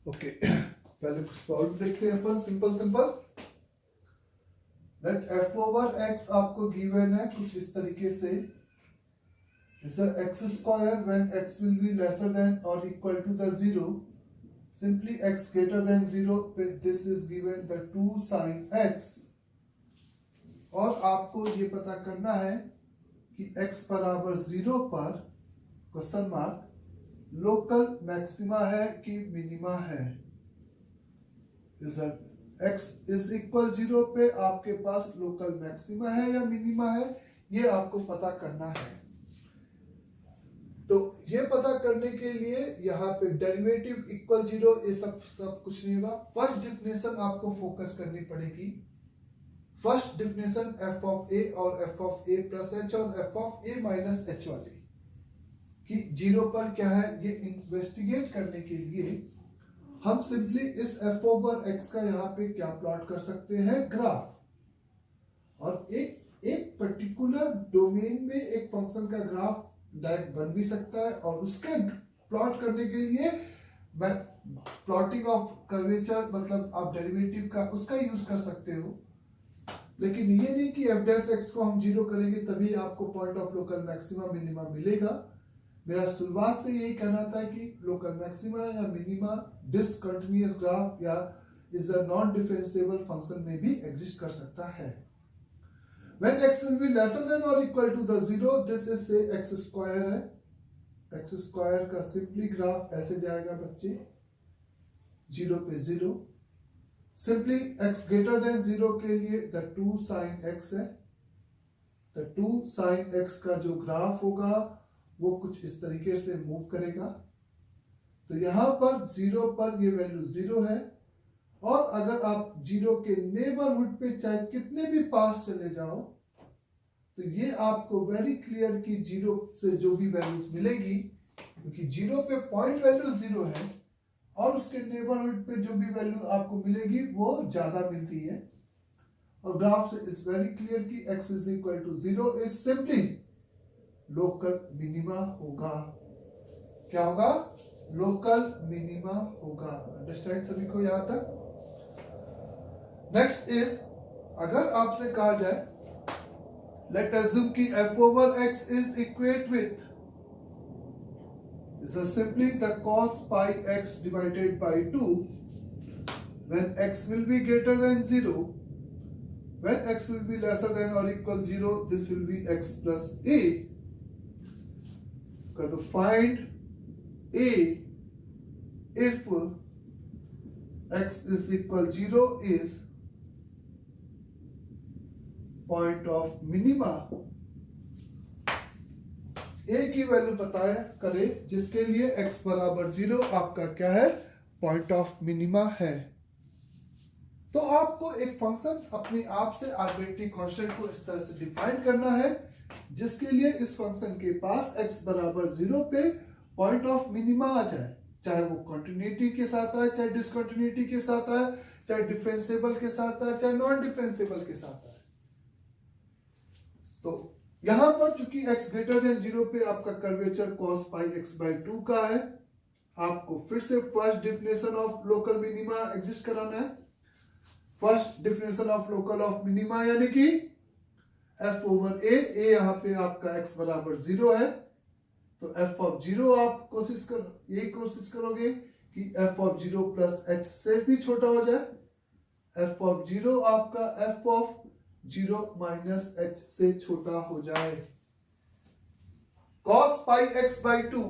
Okay पहले कुछ problem देखते हैं अपन simple that f over x आपको गिवन है कुछ इस तरीके से is x square when x will be lesser than और equal to the 0 simply x greater than 0 this is given the 2 sin x और आपको ये पता करना है कि x बराबर 0 पर क्वेश्चन मार्क लोकल मैक्सिमा है कि मिनिमा है। x इज इक्वल 0 पे आपके पास लोकल मैक्सिमा है या मिनिमा है, ये आपको पता करना है। तो ये पता करने के लिए यहाँ पे डेरिवेटिव इक्वल 0 ये सब कुछ नहीं होगा। फर्स्ट डिफिनेशन आपको फोकस करनी पड़ेगी। First definition f of a और f of a plus h और f of a minus h वाली कि 0 पर क्या है ये इन्वेस्टिगेट करने के लिए हम सिंपली इस f ओवर x का यहाँ पे क्या प्लॉट कर सकते हैं, ग्राफ। और एक पर्टिकुलर डोमेन में एक फंक्शन का ग्राफ डायरेक्ट बन भी सकता है और उसके प्लॉट करने के लिए प्लॉटिंग ऑफ कर्वेचर मतलब आप डेरिवेटिव का उसका यूज कर सकते हो। लेकिन ये नहीं कि f डैश x को हम 0 करेंगे तभी आपको point of local maxima minima मिलेगा। मेरा शुरुआत से यही कहना था कि लोकल मैक्सिमा या मिनिमा डिसकंटिन्यूअस ग्राफ या is a non differentiable function में भी एग्जिस्ट कर सकता है। When x will be lesser than or equal to the 0, this is say x square है। x square का सिंपली ग्राफ ऐसे जाएगा बच्चे 0 पे 0। सिंपली x ग्रेटर देन 0 के लिए the 2 sin x है। the 2 sin x का जो ग्राफ होगा वो कुछ इस तरीके से मूव करेगा। तो यहां पर 0 पर ये वैल्यू 0 है और अगर आप 0 के नेबरहुड पे चाहे कितने भी पास चले जाओ तो ये आपको वेरी क्लियर कि 0 से जो भी वैल्यूज मिलेगी क्योंकि 0 पे पॉइंट वैल्यू 0 है और उसके नेबरहुड पे जो भी वैल्यू आपको मिलेगी वो ज्यादा मिलती है। और ग्राफ से इज वेरी क्लियर कि x is equal to 0 is simply local minima होगा। क्या होगा? लोकल मिनिमा होगा। अंडरस्टैंड सभी को यहां तक? नेक्स्ट इज अगर आपसे कहा जाए लेट अज्यूम कि f over x is equate with is simply the cos pi x divided by 2 when x will be greater than 0, when x will be lesser than or equal 0 this will be x plus a। तो find a if x is equal 0 is point of minima। a की value पता है करे जिसके लिए x बराबर 0 आपका क्या है, पॉइंट ऑफ मिनिमा है। तो आपको एक फंक्शन अपने आप से आर्बिट्ररी कांस्टेंट को इस तरह से डिफाइन करना है जिसके लिए इस फंक्शन के पास x बराबर 0 पे पॉइंट ऑफ मिनिमा आ जाए, चाहे वो कंटिन्यूटी के साथ आए, चाहे डिसकंटिन्यूटी के साथ आए, चाहे डिफरेंशिएबल के साथ आए, चाहे नॉन डिफरेंशिएबल के साथ आए। तो यहां पर चूंकि x ग्रेटर देन 0 पे आपका curvature cos pi x by 2 का है, आपको फिर से first definition of local minima exist कराना है। First definition of local of minima यानी कि f ओवर a यहाँ पे आपका x बराबर 0 है तो f ऑफ 0 आप कोशिश करोगे कि f ऑफ 0 प्लस h से भी छोटा हो जाए। f ऑफ 0 आपका f ऑफ 0 माइनस h से छोटा हो जाए। cos pi x by 2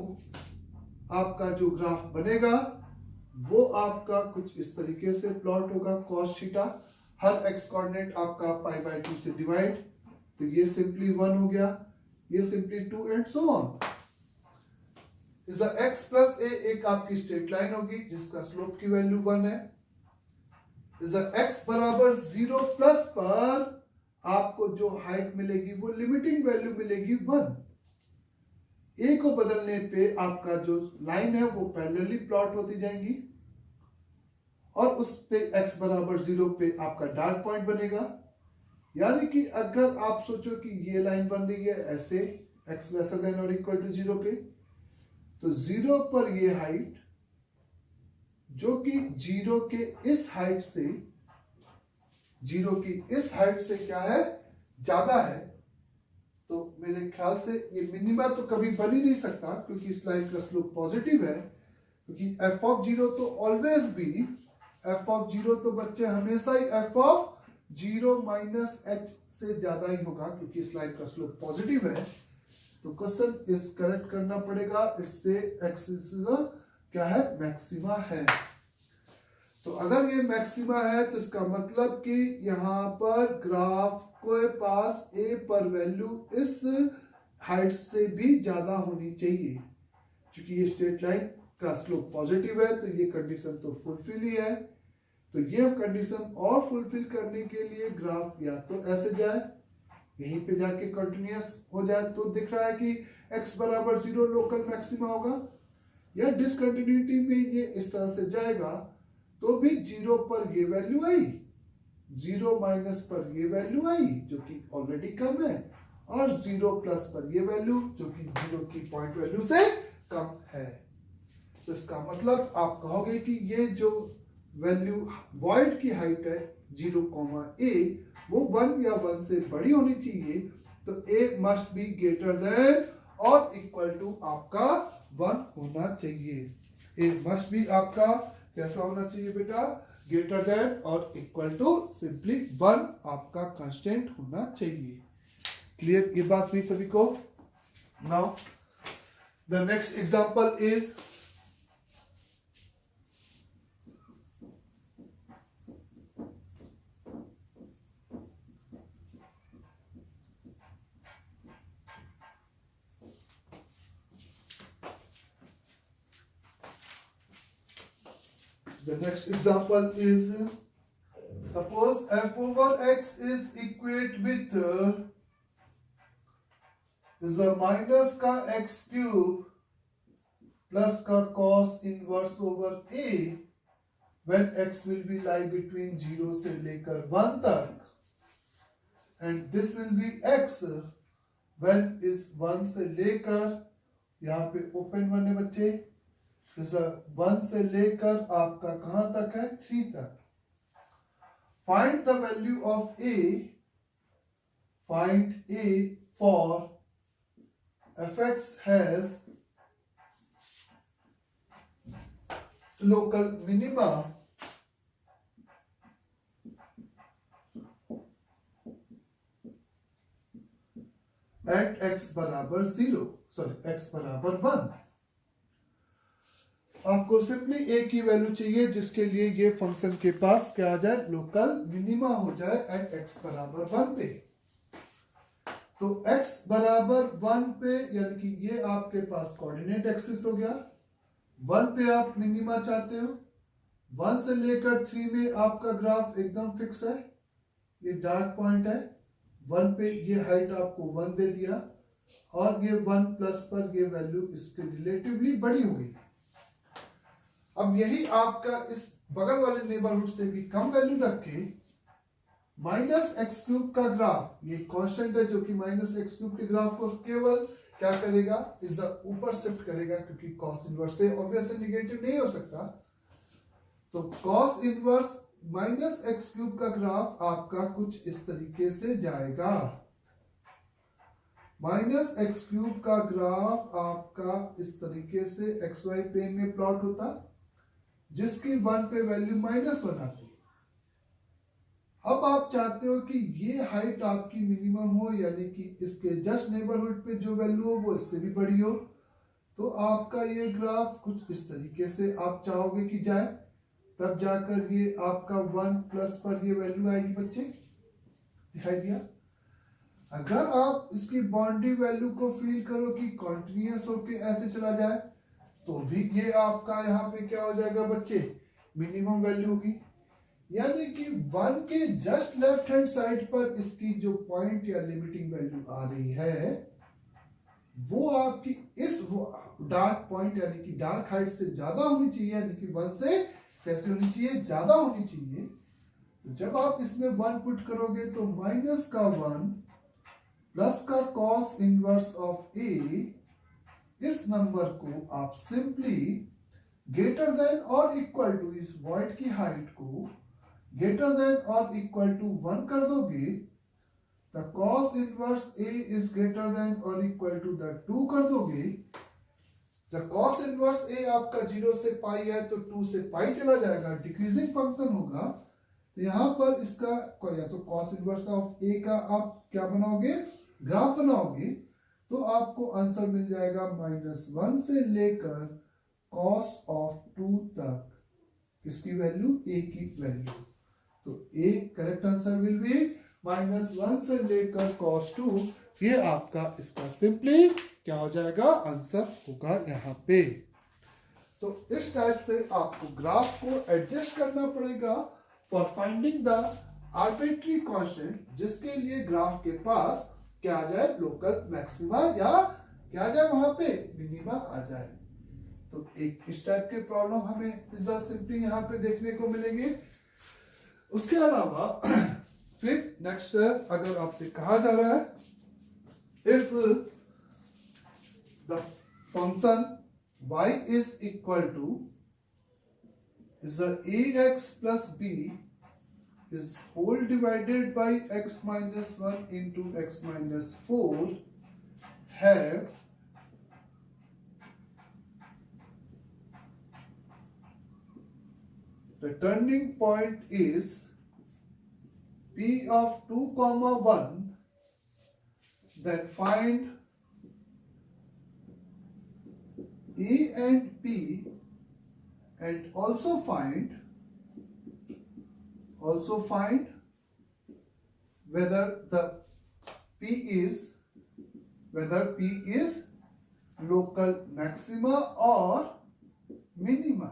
आपका जो ग्राफ बनेगा वो आपका कुछ इस तरीके से प्लॉट होगा। cos थीटा हर x कोऑर्डिनेट आपका पाई बाय 2 से डिवाइड, तो ये सिंपली 1 हो गया, ये सिंपली 2 एंड सो ऑन। इस x प्लस a एक आपकी स्ट्रेट लाइन होगी जिसका स्लोप की वैल्यू 1 है। इस x बराबर 0 प्लस पर आपको जो हाइट मिलेगी वो लिमिटिंग वैल्यू मिलेगी 1। a को बदलने पे आपका जो लाइन है वो पैरेलली प्लॉट होती जाएंगी और उस पे x बराबर 0 पे आपका डार्क पॉइंट बनेगा। यानी कि अगर आप सोचो कि ये लाइन बन रही है ऐसे x लेसर देन और इक्वल टू 0 पे, तो 0 पर ये हाइट जो कि जीरो की इस हाइट से क्या है, ज्यादा है, तो मेरे ख्याल से ये मिनिमा तो कभी बन ही नहीं सकता, क्योंकि इस लाइन का स्लोप पॉजिटिव है, क्योंकि एफ ऑफ जीरो तो always be, F of zero तो बच्चे हमेशा ही F of zero minus H से ज्यादा ही होगा, क्योंकि इस लाइन का स्लोप पॉजिटिव है। तो क्वेश्चन इस करेक्ट करना पड़ेगा, इससे एक्स क्या है, मैक्सिमा है। तो अगर ये मैक्सिमा है तो इसका मतलब कि यहां पर ग्राफ के पास ए पर वैल्यू इस हाइट से भी ज्यादा होनी चाहिए, क्योंकि ये स्ट्रेट लाइन का स्लोप पॉजिटिव है, तो ये कंडीशन तो फुलफिल ही है। तो ये कंडीशन और फुलफिल करने के लिए ग्राफ या तो ऐसे जाए, यहीं पे जाके कंटिन्यूअस हो जाए, तो दिख रहा है कि x बराबर 0 लोकल मैक्सिमा होगा, या डिसकंटिन्यूटी में ये इस तरह से जाएगा तो भी 0 पर ये वैल्यू आई, 0 माइनस पर ये वैल्यू आई जो कि ऑलरेडी कम है, और 0 प्लस पर ये वैल्यू जो कि 0 की पॉइंट वैल्यू से कम है। तो इसका मतलब आप कहोगे कि ये जो वैल्यू वॉइड की हाइट है 0, a वो 1 या 1 से बड़ी होनी चाहिए, तो a must be greater than और इक्वल टू आपका 1 होना चाहिए। a मस्ट बी आपका कैसा होना चाहिए बेटा, ग्रेटर देन और इक्वल टू सिंपली 1 आपका कांस्टेंट होना चाहिए। क्लियर ये बात हुई सभी को? Now the next example is suppose f over x is equate with is a minus का x cube plus का cos inverse over a when x will be lie between 0 से लेकर 1 तक, and this will be x when is 1 से लेकर, यहाँ पे open 1 है बच्चे, इस 1 से लेकर आपका कहां तक है, 3 तक। Find the value of a, find a for fx has local minima at x बराबर 0, सॉरी x बराबर 1। आपको सिंपली a की वैल्यू चाहिए जिसके लिए ये फंक्शन के पास क्या आ जाए, लोकल मिनिमा हो जाए एट x बराबर 1 पे। तो x बराबर 1 पे यानी कि ये आपके पास कोऑर्डिनेट एक्सिस हो गया, 1 पे आप मिनिमा चाहते हो, 1 से लेकर 3 में आपका ग्राफ एकदम फिक्स है, ये डार्क पॉइंट है, 1 पे ये हाइट आपको 1 दे दिया, और ये 1 प्लस पर ये वैल्यू इसके रिलेटिवली बड़ी हो गई। अब यही आपका इस बगल वाले नेबरहुड से भी कम वैल्यू रख के माइनस एक्स क्यूब का ग्राफ, ये कांस्टेंट है जो कि माइनस एक्स क्यूब के ग्राफ को केवल क्या करेगा, इस ऊपर शिफ्ट करेगा, क्योंकि कॉस इनवर्स से ऑब्वियसली नेगेटिव नहीं हो सकता। तो cos inverse minus x cube का ग्राफ आपका कुछ इस तरीके से जाएगा। माइनस एक्स क्यूब का ग्राफ आपका इस तरीके से एक्स वाई प्लेन में प्लॉट होता, जिसकी 1 पे वैल्यू -1 आती। अब आप चाहते हो कि ये हाइट आपकी मिनिमम हो, यानी कि इसके जस्ट नेबरहुड पे जो वैल्यू हो वो इससे भी बड़ी हो, तो आपका ये ग्राफ कुछ इस तरीके से आप चाहोगे कि जाए, तब जाकर ये आपका 1 प्लस पर ये वैल्यू आएगी बच्चे, दिखाई दिया। अगर आप इसकी बाउंड्री वैल्यू को फील करो कि कॉन्टिन्यूअस होके ऐसे चला जाए, तो भी ये आपका यहाँ पे क्या हो जाएगा बच्चे, मिनिमम वैल्यू होगी। यानी कि 1 के जस्ट लेफ्ट हैंड साइड पर इसकी जो पॉइंट या लिमिटिंग वैल्यू आ रही है वो आपकी इस डार्क पॉइंट यानी कि डार्क हाइट से ज्यादा होनी चाहिए, यानी कि 1 से कैसे होनी चाहिए, ज्यादा होनी चाहिए। तो जब आप इसमें 1 पुट करोगे तो माइनस का 1 प्लस का कॉस इनवर्स ऑफ ए, इस नंबर को आप सिंपली ग्रेटर देन और इक्वल टू इस वॉइड की हाइट को ग्रेटर देन और इक्वल टू 1 कर दोगे, the cos inverse A is greater than और इक्वल टू द 2 कर दोगे, द कॉस इनवर्स ए आपका 0 से पाई है तो 2 से पाई चला जाएगा, डिक्रीजिंग फंक्शन होगा। तो यहां पर इसका या तो कॉस इनवर्स ऑफ ए का आप क्या बनाओगे, ग्राफ बनाओगे, तो आपको आंसर मिल जाएगा -1 से लेकर कॉस ऑफ 2 तक, किसकी वैल्यू, ए की वैल्यू। तो A correct answer will be -1 से लेकर cos 2। ये आपका इसका सिंपली क्या हो जाएगा, आंसर होगा यहाँ पे। तो इस टाइप से आपको ग्राफ को एडजस्ट करना पड़ेगा for finding the arbitrary constant, जिसके लिए ग्राफ के पास क्या आ जाए, लोकल मैक्सिमा या क्या आ जाए, वहां पे मिनिमा आ जाए। तो एक इस टाइप के प्रॉब्लम हमें सिंपली यहाँ पे देखने को मिलेंगे। उसके अलावा फिर नेक्स्ट अगर आपसे कहा जा रहा है if the function y is equal to is a ax plus b is whole divided by x minus 1 into x minus 4 have the turning point is p of 2 comma 1, then find a and p and also find whether p is local maxima or minima।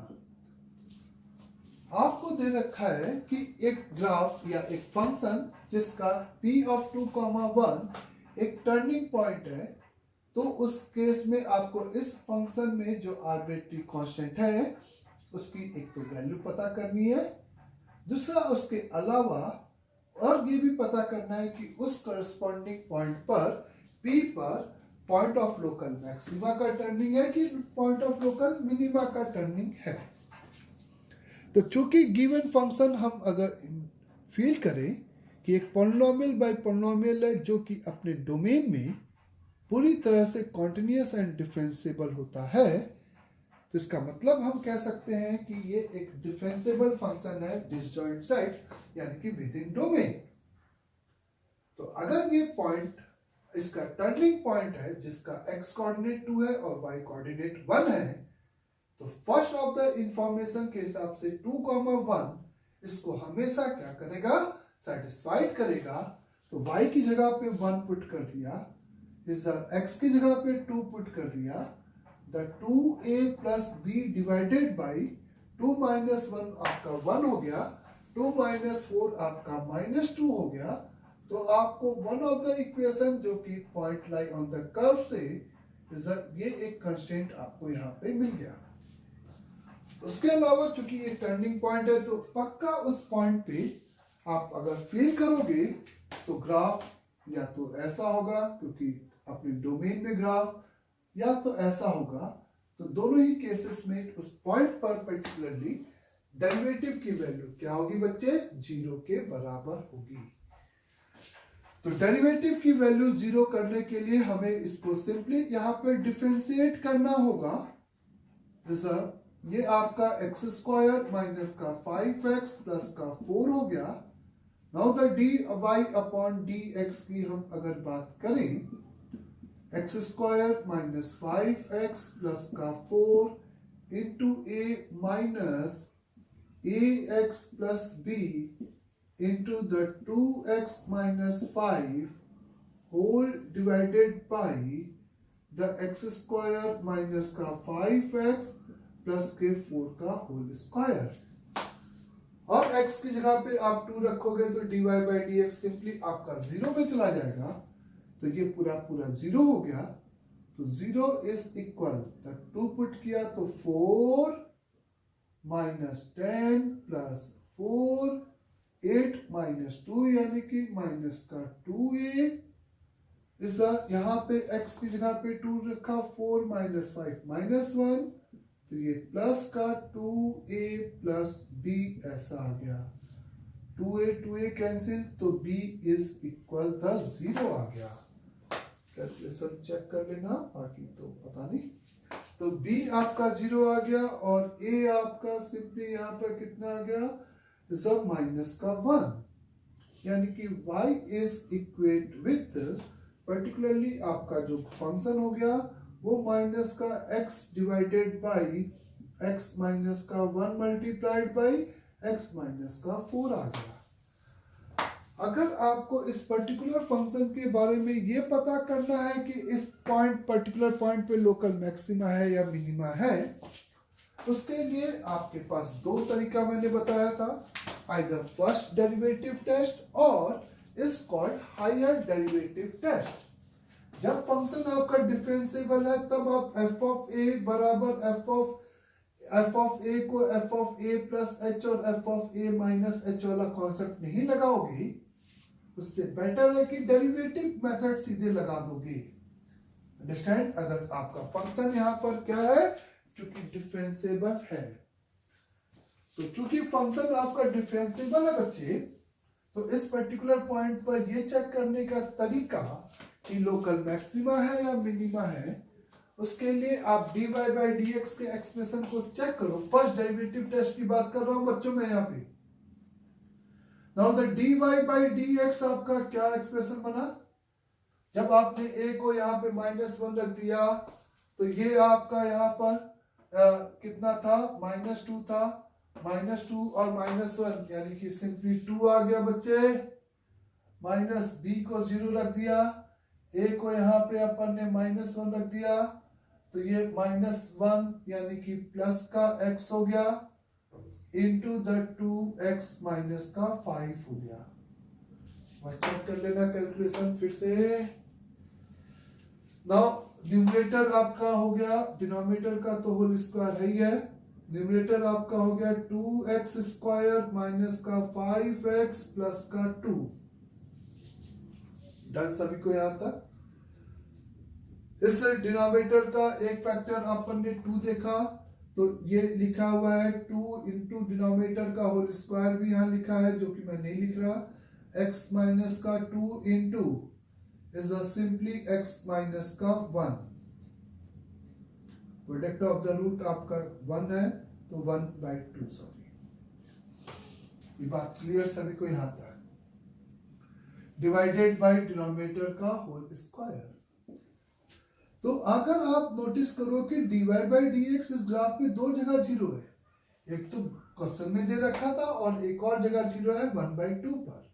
आपको दे रखा है कि एक graph या एक function जिसका p of 2, 1 एक turning point है, तो उस केस में आपको इस फंक्शन में जो आर्बिट्री कांस्टेंट है उसकी एक तो वैल्यू पता करनी है, दूसरा उसके अलावा और ये भी पता करना है कि उस करस्पॉन्डिंग पॉइंट पर P पर पॉइंट ऑफ लोकल मैक्सिमा का टर्निंग है कि पॉइंट ऑफ लोकल मिनिमा का टर्निंग है। तो चूंकि गिवन फंक्शन हम अगर फील करें कि एक पॉलिनोमियल बाय पॉलिनोमियल है जो कि अपने डोमेन में पूरी तरह से कॉन्टिन्यूस एंड डिफरेंशिएबल होता है, तो इसका मतलब हम कह सकते हैं कि ये एक डिफरेंशिएबल फंक्शन है डिसजॉइंट सेट, यानी कि विद इन डोमेन। तो अगर ये पॉइंट इसका टर्निंग पॉइंट है जिसका x कोऑर्डिनेट 2 है और y कोऑर्डिनेट 1 है, तो फर्स्ट ऑफ द इंफॉर्मेशन के हिसाब से 2, 1 इसको हमेशा क्या करेगा, सेटिस्फाइड करेगा। तो y की जगह पे 1 पुट कर दिया, इस x की जगह पे 2 पुट कर दिया, the 2a plus b divided by 2 minus 1 आपका 1 हो गया, 2 माइनस 4 आपका -2 हो गया। तो आपको वन ऑफ द इक्वेशन जो कि point lie on the curve से ये एक कंस्टेंट आपको यहाँ पे मिल गया। उसके अलावा चूंकि ये टर्निंग पॉइंट है तो पक्का उस पॉइंट पे आप अगर फील करोगे तो ग्राफ या तो ऐसा होगा, क्योंकि अपने डोमेन में ग्राफ, या तो ऐसा होगा। तो दोनों ही केसेस में उस पॉइंट पर पर्टिकुलरली डेरिवेटिव की वैल्यू क्या होगी बच्चे, 0 के बराबर होगी। तो डेरिवेटिव की वैल्यू 0 करने के लिए हमें इसको सिंपली यहाँ पर डिफरेंशिएट करना होगा। जैसा ये आपका x² माइनस का 5x प्लस का 4 हो गया। Now the dy upon dx की हम अगर बात करें, x² माइनस 5x प्लस का 4 into a minus ax plus b into the 2x minus 5 whole divided by the x² minus का 5x प्लस के 4 का होल स्क्वायर। और x की जगह पे आप 2 रखोगे तो dy बाई dx सिंपली आपका 0 पे चला जाएगा। तो ये पूरा 0 हो गया। तो 0 इज इक्वल, 2 पुट किया तो 4 माइनस 10 प्लस 4, 8 माइनस 2 यानी कि माइनस का 2a। इस यहाँ पे x की जगह पे 2 रखा, 4 माइनस 5 माइनस 1, तो ये प्लस का 2a प्लस b ऐसा आ गया, 2a कैंसिल, तो b इज इक्वल द 0 आ गया। कैलकुलेशन चेक कर लेना, बाकी तो पता नहीं। तो b आपका 0 आ गया और a आपका सिंपली यहाँ पर कितना आ गया, सब माइनस का 1, यानी कि y is equate with particularly आपका जो फंक्शन हो गया वो माइनस का x divided by x minus का 1 मल्टीप्लाइड बाई x माइनस का 4 आ गया। अगर आपको इस पर्टिकुलर फंक्शन के बारे में ये पता करना है कि इस पॉइंट पर्टिकुलर पॉइंट पे लोकल मैक्सिमा है या मिनिमा है, उसके लिए आपके पास दो तरीका मैंने बताया था, आइदर फर्स्ट डेरिवेटिव टेस्ट और is called higher derivative test. जब फंक्शन आपका डिफरेंशिएबल है तब आप f ऑफ a बराबर f ऑफ a को f of a plus h और f of a minus h वाला कॉन्सेप्ट नहीं लगाओगे, उससे बेटर है कि डेरिवेटिव मेथड सीधे लगा दोगे। अंडरस्टैंड? अगर आपका फंक्शन यहाँ पर क्या है, चूंकि डिफरेंशिएबल है, तो चूंकि फंक्शन आपका डिफरेंशिएबल है बच्चे, तो इस पर्टिकुलर पॉइंट पर ये चेक करने का तरीका कि लोकल मैक्सिमा है या मिनिमा है, उसके लिए आप dy बाई dx के एक्सप्रेशन को चेक करो। फर्स्ट डेरिवेटिव टेस्ट की बात कर रहा हूं बच्चों में यहाँ पे। Now the dy by dx आपका क्या एक्सप्रेशन बना, जब आपने a को यहाँ पे -1 रख दिया तो ये आपका यहाँ पर कितना था, -2 था, -2 और -1 यानी कि सिंपली 2 आ गया बच्चे, माइनस b को 0 रख दिया, a को यहाँ पे अपन ने -1 रख दिया, तो ये -1 यानी कि प्लस का x हो गया इंटू द 2x माइनस का 5 हो गया। चेक कर लेना कैलकुलेशन फिर से। नाउ न्यूमरेटर आपका हो गया, डिनोमिनेटर का तो होल स्क्वायर है ही है, न्यूमरेटर आपका हो गया 2x स्क्वायर माइनस का 5x प्लस का 2। डन सभी को यहां तक? इस डिनोमिनेटर का एक फैक्टर अपन ने 2 देखा, तो ये लिखा हुआ है 2 इंटू डिनोमिनेटर का होल स्क्वायर भी यहां लिखा है, जो कि मैं नहीं लिख रहा, x माइनस का 2 into is simply x minus का 1, प्रोडक्ट ऑफ द रूट आपका 1 है, तो 1/2, सॉरी। ये बात क्लियर सभी को यहां तक? डिवाइडेड बाय डिनोमिनेटर का होल स्क्वायर। तो अगर आप नोटिस करो कि dy बाई dx इस ग्राफ में दो जगह 0 है, एक तो क्वेश्चन में दे रखा था और एक और जगह 0 है 1/2 पर।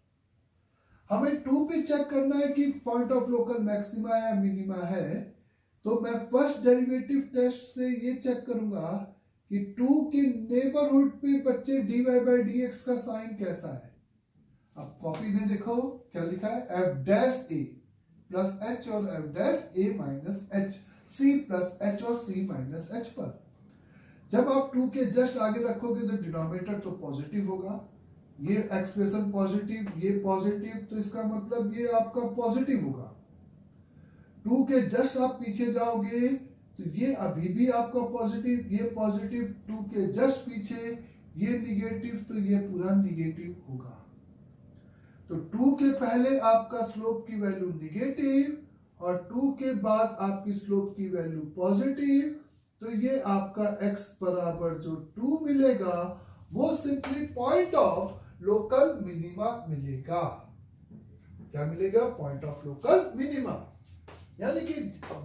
हमें 2 पे चेक करना है कि पॉइंट ऑफ लोकल मैक्सिमा या मिनिमा है, तो मैं फर्स्ट डेरिवेटिव टेस्ट से ये चेक करूंगा कि 2 के नेबरहुड पे बच्चे dy बाई dx का साइन कैसा है। अब कॉपी में देखो क्या लिखा है, f dash a plus h और f dash a minus h, c plus h और c माइनस h पर। जब आप 2 के जस्ट आगे रखोगे तो डिनोमिनेटर तो पॉजिटिव होगा, ये एक्सप्रेशन पॉजिटिव, ये पॉजिटिव, तो इसका मतलब ये आपका पॉजिटिव होगा। 2 के जस्ट आप पीछे जाओगे तो ये अभी भी आपका पॉजिटिव, ये पॉजिटिव, 2 के जस्ट पीछे ये निगेटिव, तो ये पूरा निगेटिव होगा। तो 2 के पहले आपका स्लोप की वैल्यू निगेटिव और 2 के बाद आपकी स्लोप की वैल्यू पॉजिटिव, तो ये आपका x बराबर जो 2 मिलेगा वो simply point of local minima मिलेगा। क्या मिलेगा? Point of local minima. यानी कि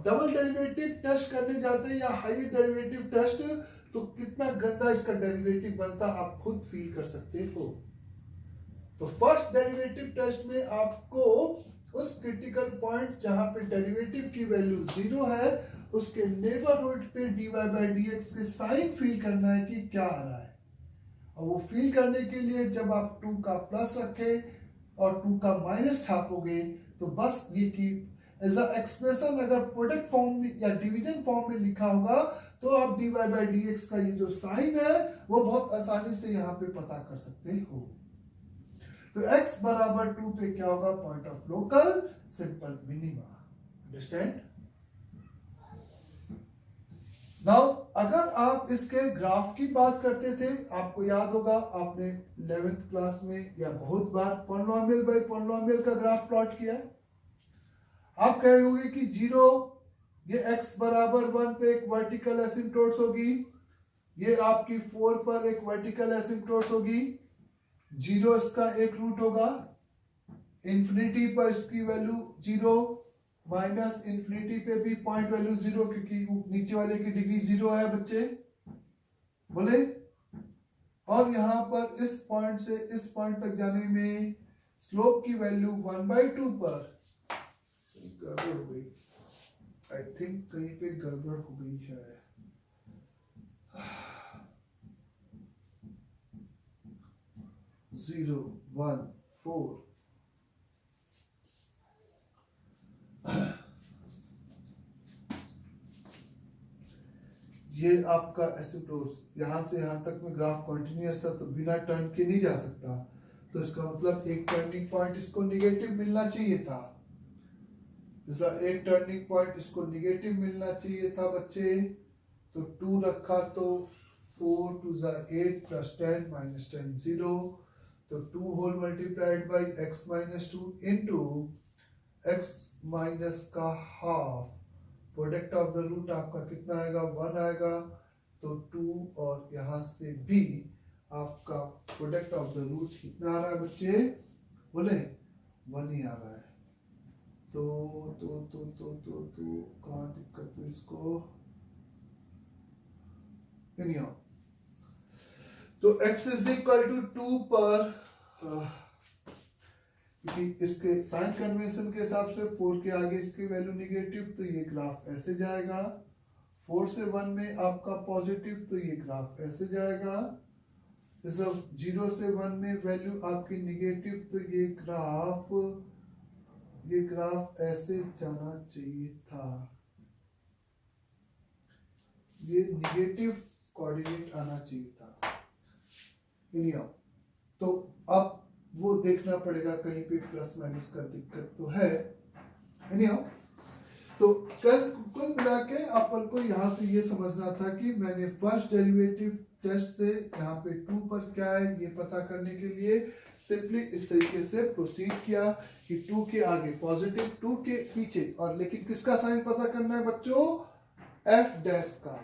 डबल डेरिवेटिव टेस्ट करने जाते हैं या हायर डेरिवेटिव टेस्ट, तो कितना गंदा इसका डेरिवेटिव बनता आप खुद फील कर सकते हो। तो फर्स्ट डेरिवेटिव टेस्ट में आपको उस क्रिटिकल पॉइंट जहां पे डेरिवेटिव की वैल्यू 0 है उसके नेबरहुड पे dy बाई dx के साइन फील करना है कि क्या आ रहा है। और वो फील करने के लिए जब आप 2 का प्लस रखे और 2 का माइनस छापोगे, तो बस ये कि एज अ एक्सप्रेशन अगर प्रोडक्ट फॉर्म में या डिवीजन फॉर्म में लिखा होगा तो आप dy बाई dx का ये जो साइन है वो बहुत आसानी से यहाँ पे पता कर सकते हो। तो x बराबर 2 पे क्या होगा? Point of local simple minima. Understand? Now अगर आप इसके ग्राफ की बात करते थे, आपको याद होगा आपने 11th क्लास में या बहुत बार पॉलिनोमियल बाय पॉलिनोमियल का ग्राफ प्लॉट किया है। आप कहोगे कि 0 ये x बराबर 1 पे एक वर्टिकल एसिम्पटोट्स होगी, ये आपकी 4 पर एक वर्टिकल एसिम्पटोट्स होगी, 0 इसका एक रूट होगा, इंफिनिटी पर इसकी वैल्यू 0, माइनस इंफिनिटी पे भी पॉइंट वैल्यू 0 क्योंकि नीचे वाले की डिग्री 0 है बच्चे बोले। और यहां पर इस पॉइंट से इस पॉइंट तक जाने में स्लोप की वैल्यू 1/2 पर गड़बड़ हो गई, आई थिंक कहीं पे गड़बड़ हो गई है। 0 1 4 ये आपका एसिम्पटोट्स यहां से यहां तक में ग्राफ कंटिन्यूअस था तो बिना टर्न के नहीं जा सकता, तो इसका मतलब एक टर्निंग पॉइंट इसको निगेटिव मिलना चाहिए था। जैसा एक टर्निंग पॉइंट इसको निगेटिव मिलना चाहिए था बच्चे, तो 2 रखा तो 4 2 8 प्लस 10 माइनस 10 0, तो 2 whole multiplied by x minus 2 into x minus का half, product of the root आपका कितना आएगा 1 आएगा, तो 2 और यहां से भी आपका प्रोडक्ट ऑफ द रूट कितना आ रहा है बच्चे बोले 1 ही आ रहा है। तो कहाँ दिक्कत है इसको नहीं, तो x इज इक्वल टू 2 पर क्योंकि इसके साइन कन्वेंशन के हिसाब से 4 के आगे इसकी वैल्यू निगेटिव, तो ये ग्राफ ऐसे जाएगा, 4 से 1 में आपका पॉजिटिव, तो ये ग्राफ ऐसे जाएगा, जैसे 0 से 1 में वैल्यू आपकी निगेटिव, तो ये ग्राफ ऐसे जाना चाहिए था, ये निगेटिव कोऑर्डिनेट आना चाहिए था। तो अब वो देखना पड़ेगा, कहीं पे प्लस माइनस का दिक्कत तो है। तो कुल मिला के अपन को यहाँ से ये समझना था कि मैंने फर्स्ट डेरिवेटिव टेस्ट से यहाँ पे 2 पर क्या है ये पता करने के लिए सिंपली इस तरीके से प्रोसीड किया कि 2 के आगे पॉजिटिव, 2 के पीछे, और लेकिन किसका साइन पता करना है बच्चों, एफ डैश का।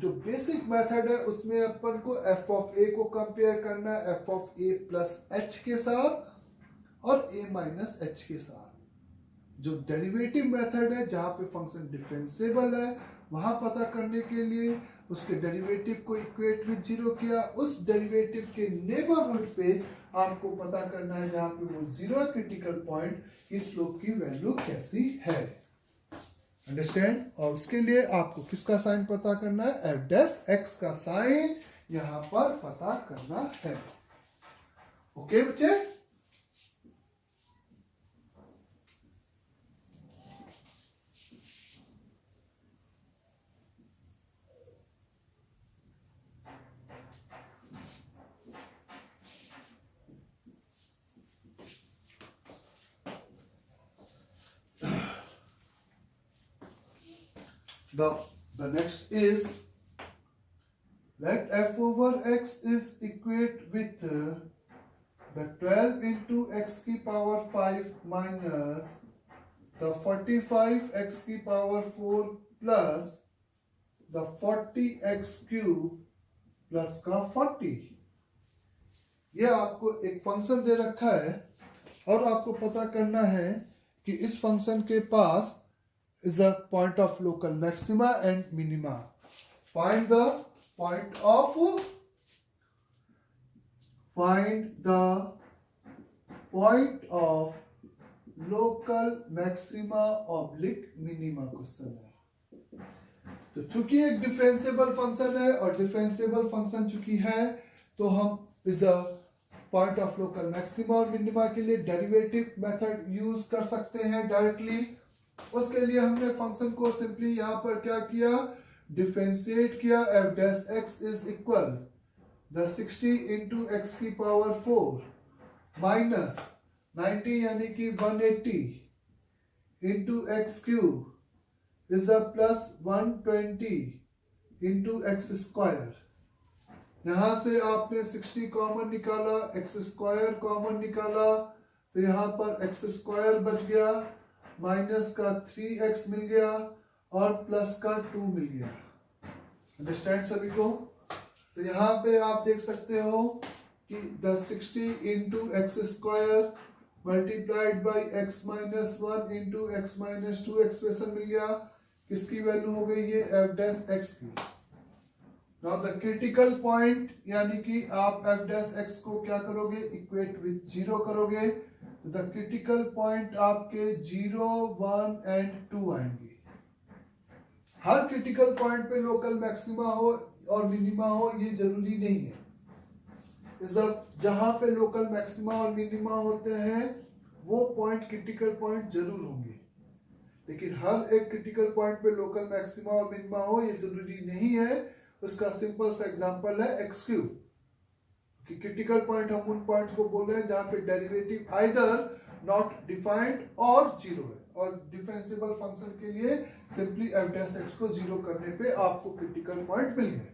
जो बेसिक मेथड है उसमें अपन को एफ ऑफ ए को कंपेयर करना है F of A plus H के साथ और ए माइनस एच के साथ। जो डेरिवेटिव मेथड है जहां पे फंक्शन डिफरेंशिएबल है वहां पता करने के लिए उसके डेरिवेटिव को इक्वेट विद 0 किया, उस डेरिवेटिव के नेबरहुड पे आपको पता करना है जहां पे वो 0 क्रिटिकल पॉइंट की स्लोप की वैल्यू कैसी है, अंडरस्टैंड। और उसके लिए आपको किसका साइन पता करना है, एफ डैश एक्स का साइन यहां पर पता करना है। ओके बच्चे, the next is let f over x is equate with the 12 into x की power 5 minus the 45 x की power 4 plus the 40 x cube plus का 40। ये आपको एक फंक्शन दे रखा है और आपको पता करना है कि इस फंक्शन के पास is a point of local maxima and minima. Find the point of local maxima oblique minima question है। तो चूंकि एक डिफरेंशिएबल फंक्शन है और डिफरेंशिएबल फंक्शन चूंकि है तो हम इस पॉइंट ऑफ लोकल मैक्सिमा और मिनिमा के लिए डेरिवेटिव मेथड यूज कर सकते हैं डायरेक्टली। उसके लिए हमने फंक्शन को सिंपली यहां पर क्या किया, डिफरेंशिएट किया, F dash x is equal the 60 into x की पावर 4 माइनस 90 यानी कि 180 into x cube is a plus 120 into X square. यहां से आपने 60 कॉमन निकाला, एक्स स्क्वायर कॉमन निकाला, तो यहां पर एक्स स्क्वायर बच गया, माइनस का 3x मिल गया और प्लस का 2 मिल गया। अंडरस्टैंड सभी को? तो यहाँ पे आप देख सकते हो कि 60 into X square multiplied by X minus 1 into X minus 2 expression मिल गया। किसकी वैल्यू हो गई ये? एफ डैश एक्स की। नाउ द क्रिटिकल पॉइंट, यानी कि आप एफ डैश एक्स को क्या करोगे? इक्वेट विथ 0 करोगे। द क्रिटिकल पॉइंट आपके 0, 1 एंड 2 आएंगे। हर क्रिटिकल पॉइंट पे लोकल मैक्सिमा हो और मिनिमा हो ये जरूरी नहीं है। जहां पे लोकल मैक्सिमा और मिनिमा होते हैं वो पॉइंट क्रिटिकल पॉइंट जरूर होंगे, लेकिन हर एक क्रिटिकल पॉइंट पे लोकल मैक्सिमा और मिनिमा हो ये जरूरी नहीं है। उसका सिंपल सा एग्जांपल है एक्स क्यूब, कि क्रिटिकल पॉइंट हम उन पॉइंट को बोल रहे हैं जहां पे डेरिवेटिव आइदर नॉट डिफाइंड और 0 है, और डिफरेंशिएबल फंक्शन के लिए सिंपली एफ डैश एक्स को 0 करने पे आपको क्रिटिकल पॉइंट मिल गए।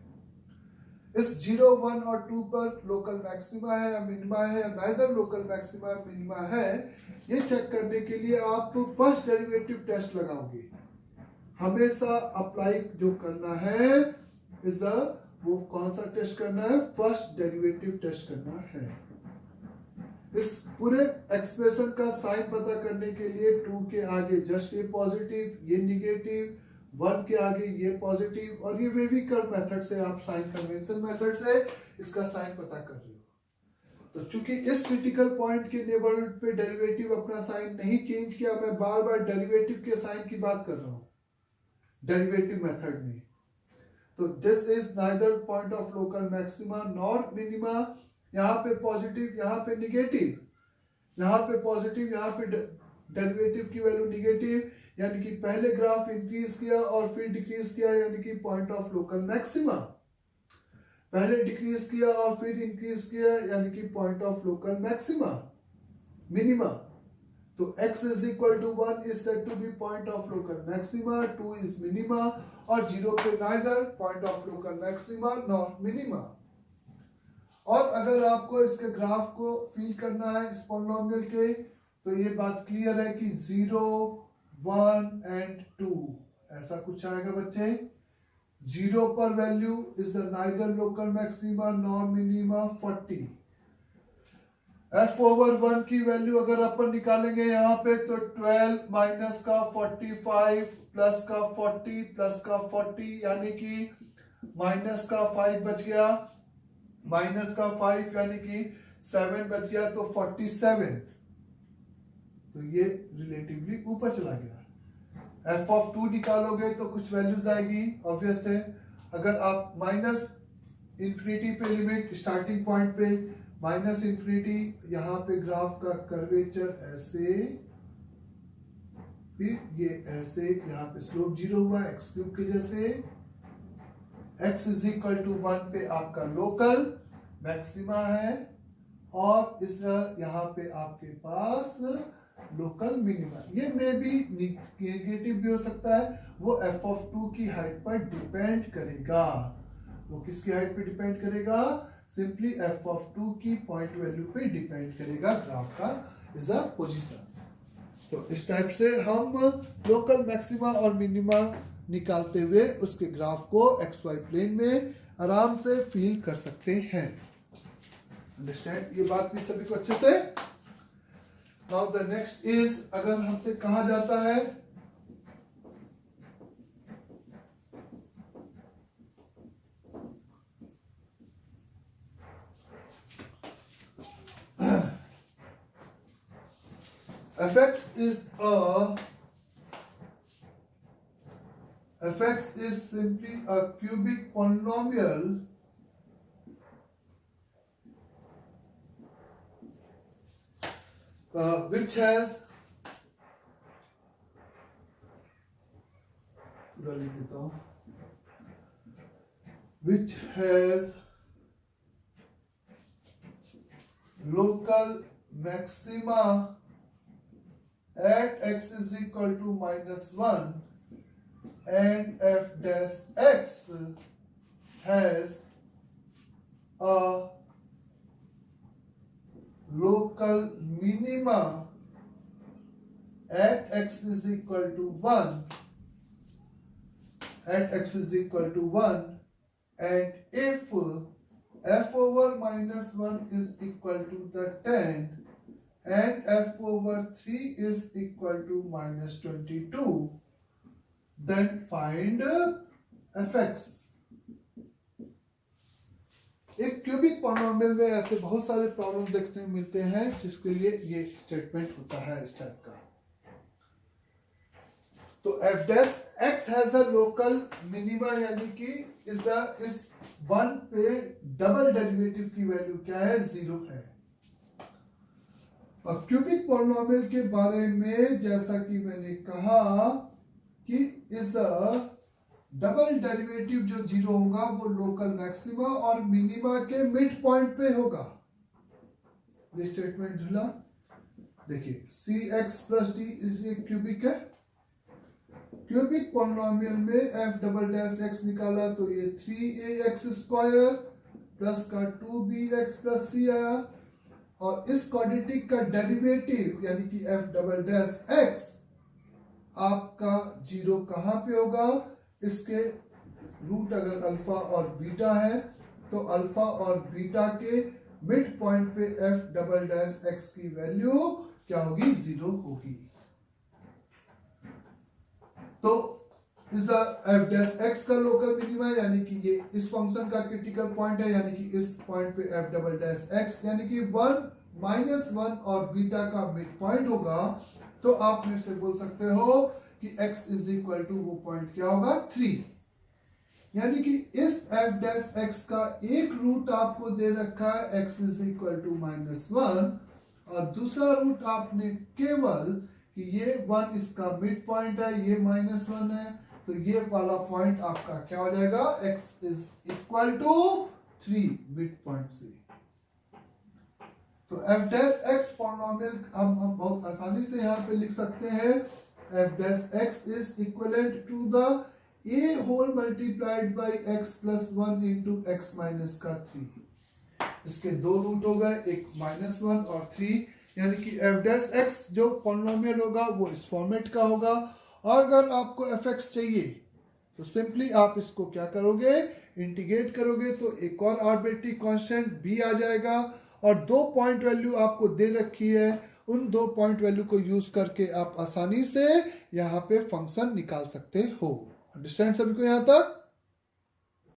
इस 0, 1 और 2 पर लोकल मैक्सिमा है या मिनिमा है या नाइदर लोकल मैक्सिमा या मिनिमा है, ये चेक करने के लिए आप फर्स्ट डेरिवेटिव टेस्ट लगाओगे। हमेशा अप्लाई जो करना है इज वो कौन सा टेस्ट करना है? फर्स्ट डेरिवेटिव टेस्ट करना है। इस पूरे एक्सप्रेशन का साइन पता करने के लिए 2 के आगे जस्ट ये पॉजिटिव, ये निगेटिव, 1 के आगे ये पॉजिटिव, और ये वेवी कर्व मेथड से आप साइन कन्वेंशन मेथड से इसका साइन पता कर रहे हो। तो चूंकि इस क्रिटिकल पॉइंट के नेबरहुड पे डेरिवेटिव अपना साइन नहीं चेंज किया, मैं बार बार डेरिवेटिव के साइन की बात कर रहा हूं डेरिवेटिव मेथड में, तो this is neither point of local maxima nor minima. यहाँ पे पॉजिटिव, यहाँ पे निगेटिव, यहाँ पे पॉजिटिव, यहाँ पे डेरिवेटिव की वैल्यू निगेटिव, यानी कि पहले ग्राफ इंक्रीज किया और फिर डिक्रीज किया, यानी कि पॉइंट ऑफ लोकल मैक्सिमा। पहले डिक्रीज किया और फिर इंक्रीज किया, यानी कि point of local maxima minima. तो x is equal to 1 is said to be point of local maxima, 2 is minima, और 0 पे neither point of local maxima nor minima। और अगर आपको इसके ग्राफ को फील करना है इस पॉलिनोमियल के, तो ये बात क्लियर है कि 0, 1 एंड 2 ऐसा कुछ आएगा बच्चे। 0 पर value is the neither local maxima nor minima 40। f over 1 की वैल्यू अगर अपन निकालेंगे यहाँ पे, तो 12 माइनस का 45 प्लस का 40 प्लस का 40, यानी कि माइनस का 5 बच गया, माइनस का 5 यानी कि 7 बच गया, तो 47। तो ये रिलेटिवली ऊपर चला गया। f ऑफ 2 निकालोगे तो कुछ वैल्यूज आएगी, ऑब्वियस है। अगर आप माइनस इंफिनिटी पे लिमिट, स्टार्टिंग पॉइंट पे माइनस इंफिनिटी, यहाँ पे ग्राफ का कर्वेचर ऐसे, फिर ये ऐसे, यहाँ पे स्लोप 0 हुआ एक्स क्यूब के जैसे। x इज इक्वल टू 1 पे आपका लोकल मैक्सिमा है, और इस यहाँ पे आपके पास लोकल मिनिमा। ये में भी नेगेटिव भी हो सकता है, वो f ऑफ 2 की हाइट पर डिपेंड करेगा। वो किसकी हाइट पे डिपेंड करेगा? सिंपली f ऑफ 2 की पॉइंट वैल्यू पे डिपेंड करेगा ग्राफ का इज अ पोजीशन। तो इस टाइप से हम लोकल मैक्सिमा और मिनिमा निकालते हुए उसके ग्राफ को XY प्लेन में आराम से फील कर सकते हैं। अंडरस्टैंड? ये बात भी सभी को अच्छे से। नाउ द नेक्स्ट इज, अगर हमसे कहा जाता है fx is simply a cubic polynomial which has, पूरा लिख देता हूं, which has local maxima at x is equal to -1 and f dash x has a local minima at x is equal to 1, and if f over minus 1 is equal to the 10 and f over 3 is equal to minus 22, then find fx. एक cubic polynomial में ऐसे बहुत सारे problem देखने को मिलते हैं जिसके लिए ये स्टेटमेंट होता है इस टाइप का। तो f dash x has a local minima, यानी कि इस वन पे डबल डेरिवेटिव की वैल्यू क्या है, 0 है। अब क्यूबिक पॉलिनोमियल के बारे में जैसा कि मैंने कहा कि इस डबल डेरिवेटिव जो 0 होगा वो लोकल मैक्सिमा और मिनिमा के मिड पॉइंट पे होगा। ये स्टेटमेंट धुला देखिए, सी एक्स प्लस डी इसलिए क्यूबिक है। क्यूबिक पॉलिनोमियल में एफ डबल डैश एक्स निकाला तो ये 3ax स्क्वायर प्लस का 2bx प्लस सी आया, और इस क्वाड्रेटिक का डेरिवेटिव यानी कि एफ डबल डैश एक्स आपका 0 कहां पे होगा, इसके रूट अगर अल्फा और बीटा है तो अल्फा और बीटा के मिड पॉइंट पे एफ डबल डैश एक्स की वैल्यू क्या होगी, 0 होगी। तो इस एफ डैश एक्स का लोकल मिनिमा यानी कि ये इस फंक्शन का क्रिटिकल पॉइंट है, यानी कि इस पॉइंट पे एफ डबल डैश एक्स यानी कि 1 - 1 और बीटा का मिड पॉइंट होगा। तो आप मेरे से बोल सकते हो कि x इज इक्वल टू वो पॉइंट क्या होगा, 3। यानी कि इस f डैश x का एक रूट आपको दे रखा है x इज इक्वल टू -1, और दूसरा रूट आपने केवल कि ये 1 इसका मिड पॉइंट है, ये -1 है, तो ये वाला पॉइंट आपका क्या हो जाएगा, x is equal to 3 mid point से। तो f डैश x पॉलिनोमियल हम बहुत आसानी से यहाँ पे लिख सकते हैं, f dash x is equivalent to the a whole multiplied by x plus 1 into x minus का 3। इसके दो रूट हो गए, एक -1 और 3, यानी कि f dash x जो पॉलिनोमियल होगा वो इस फॉर्मेट का होगा। और अगर आपको fx चाहिए तो सिंपली आप इसको क्या करोगे, इंटीग्रेट करोगे तो एक और आर्बिट्री कांस्टेंट b आ जाएगा, और 2 पॉइंट वैल्यू आपको दे रखी है, उन 2 पॉइंट वैल्यू को यूज करके आप आसानी से यहाँ पे फंक्शन निकाल सकते हो। अंडरस्टैंड सभी को यहाँ तक?